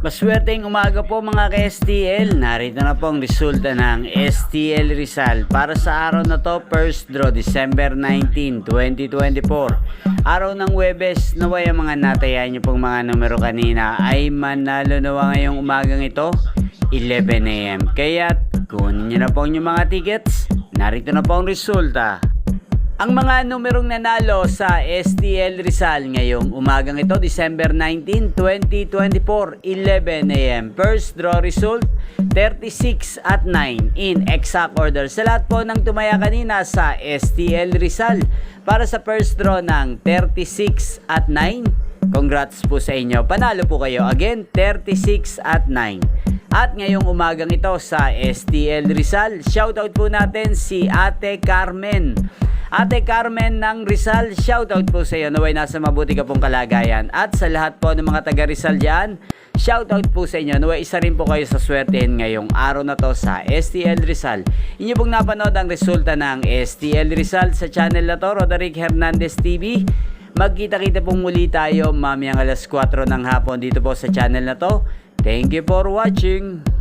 Maswerteng umaga po mga ka-STL. Narito na po ang resulta ng STL Rizal para sa araw na to, first draw December 19, 2024. Araw ng Huwebes, naway ang mga natayan nyo pong mga numero kanina ay manalo nawa ngayong umagang ito 11 AM. Kaya kunin nyo na po yung mga tickets. Narito na po ang resulta. Ang mga numerong nanalo sa STL Rizal ngayong umagang ito, December 19, 2024, 11 AM. First draw result, 36 at 9 in exact order. Sa lahat po ng tumaya kanina sa STL Rizal para sa first draw ng 36 at 9, congrats po sa inyo. Panalo po kayo. Again, 36 at 9. At ngayong umagang ito sa STL Rizal, shoutout po natin si Ate Carmen. Ate Carmen ng Rizal, shoutout po sa iyo. Naway nasa mabuti ka pong kalagayan. At sa lahat po ng mga taga Rizal dyan, shoutout po sa inyo. Naway isa rin po kayo sa swertehin ngayong araw na to sa STL Rizal. Inyo pong napanood ang resulta ng STL Rizal sa channel na to, Roderick Hernandez TV. Magkita-kita pong muli tayo mamayang alas 4 ng hapon dito po sa channel na to. Thank you for watching.